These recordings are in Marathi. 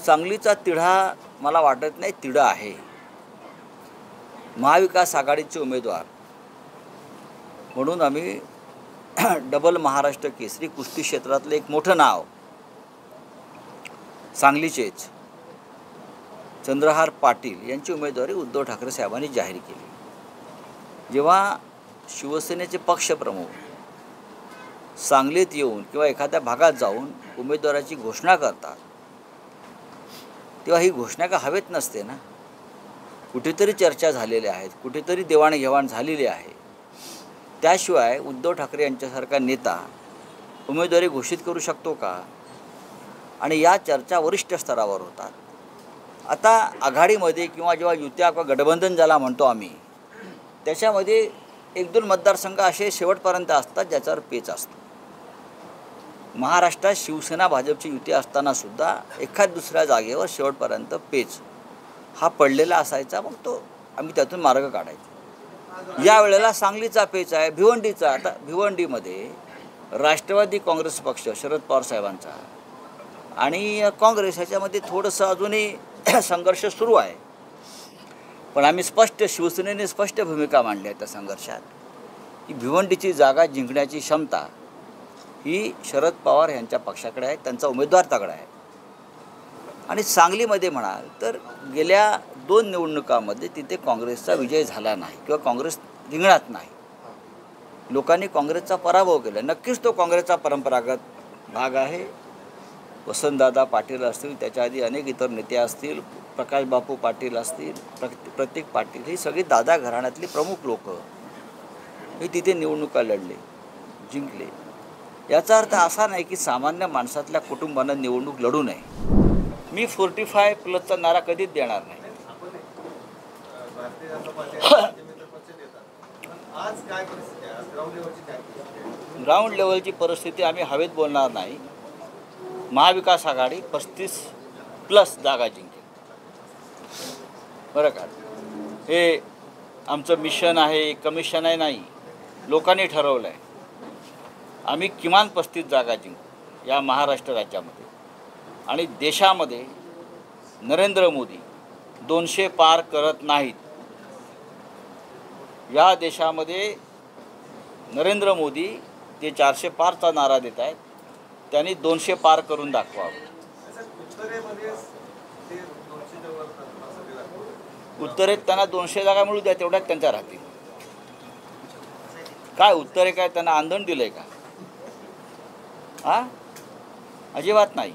सांगलीचा तिढा मला वाटत नाही तिढा आहे. महाविकास आघाडीचे उमेदवार म्हणून आम्ही डबल महाराष्ट्र केसरी कुस्ती क्षेत्रातलं एक मोठं नाव सांगलीचेच चंद्रहार पाटील यांची उमेदवारी उद्धव ठाकरे साहेबांनी जाहीर केली. जेव्हा शिवसेनेचे पक्षप्रमुख सांगलीत येऊन किंवा एखाद्या भागात जाऊन उमेदवाराची घोषणा करतात तेव्हा ही घोषणा का हवेत नसते ना. कुठेतरी चर्चा झालेल्या आहेत, कुठेतरी देवाणघेवाण झालेली आहे. त्याशिवाय उद्धव ठाकरे यांच्यासारखा नेता उमेदवारी घोषित करू शकतो का? आणि या चर्चा वरिष्ठ स्तरावर होतात. आता आघाडीमध्ये किंवा जेव्हा युत्या किंवा गठबंधन ज्याला म्हणतो आम्ही, त्याच्यामध्ये एक दोन मतदारसंघ असे शेवटपर्यंत असतात ज्याच्यावर पेच असतो. महाराष्ट्रात शिवसेना भाजपची युती असतानासुद्धा एखाद दुसऱ्या जागेवर शेवटपर्यंत पेच हा पडलेला असायचा. मग तो आम्ही त्यातून मार्ग काढायचो. यावेळेला सांगलीचा पेच आहे, भिवंडीचा. आता भिवंडीमध्ये राष्ट्रवादी काँग्रेस पक्ष शरद पवार साहेबांचा आणि काँग्रेस ह्याच्यामध्ये थोडंसं अजूनही संघर्ष सुरू आहे. पण आम्ही शिवसेनेने स्पष्ट भूमिका मांडली आहे त्या संघर्षात की भिवंडीची जागा जिंकण्याची क्षमता ही शरद पवार यांच्या पक्षाकडे आहे, त्यांचा उमेदवार तगडा आहे. आणि सांगलीमध्ये म्हणाल तर गेल्या 2 निवडणुकांमध्ये तिथे काँग्रेसचा विजय झाला नाही किंवा काँग्रेस रिंगणात नाही. लोकांनी काँग्रेसचा पराभव केला. नक्कीच तो काँग्रेसचा परंपरागत भाग आहे. वसंतदादा पाटील असतील, त्याच्या आधी अनेक इतर नेते असतील, प्रकाश बापू पाटील असतील, प्रतीक पाटील, ही सगळी दादा घराण्यातली प्रमुख लोक हे तिथे निवडणुका लढले, जिंकले. याचा अर्थ असा नाही की सामान्य माणसातल्या कुटुंबानं निवडणूक लढू नये. मी 45+ नारा कधीच देणार नाही. ग्राउंड लेवलची परिस्थिती आम्ही हवेत बोलणार नाही. महाविकास आघाडी 35+ जागा जिंकेल, बरं का. हे आमचं मिशन आहे, कमिशन आहे नाही. लोकांनी ठरवलं आहे आम्ही किमान 35 जागा जिंकू या महाराष्ट्र राज्यामध्ये. आणि देशामध्ये नरेंद्र मोदी 200 पार करत नाहीत. या देशामध्ये नरेंद्र मोदी जे 400 पारचा नारा देत आहेत त्यांनी 200 पार करून दाखवावं. उत्तरेत त्यांना 200 जागा मिळू द्या, तेवढ्यात त्यांच्या राहतील. काय उत्तरे काय त्यांना आंदोलन दिलं आहे का? अजिबात नाही.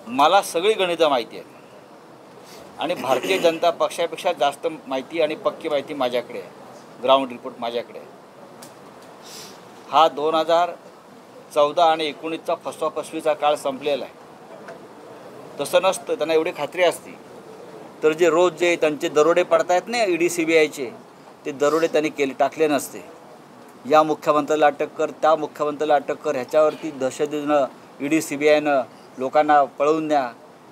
मला सगळी गणितं माहिती आहेत आणि भारतीय जनता पक्षापेक्षा जास्त माहिती आणि पक्की माहिती माझ्याकडे आहे. ग्राउंड रिपोर्ट माझ्याकडे आहे. हा 2014 आणि 19चा फसवाफसवीचा काळ संपलेला आहे. तसं नसतं. त्यांना एवढी खात्री असती तर जे रोज जे त्यांचे दरोडे पडत आहेत ना ED CBIचे, ते दरोडे त्यांनी टाकले नसते. या मुख्यमंत्र्याला अटक कर, त्या मुख्यमंत्र्याला अटक कर, ह्याच्यावरती दहशतीनं ED CBIनं लोकांना पळवून द्या,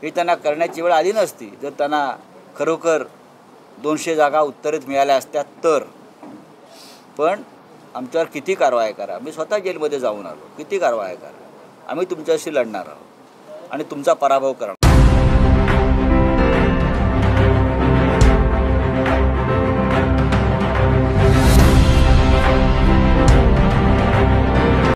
हे त्यांना करण्याची वेळ आली नसती जर त्यांना खरोखर 200 जागा उत्तरेत मिळाल्या असत्या तर. पण आमच्यावर किती कारवाया करा, मी स्वतः जेलमध्ये जाऊन आलो, किती कारवाया करा, आम्ही तुमच्याशी लढणार आहोत आणि तुमचा पराभव करणार.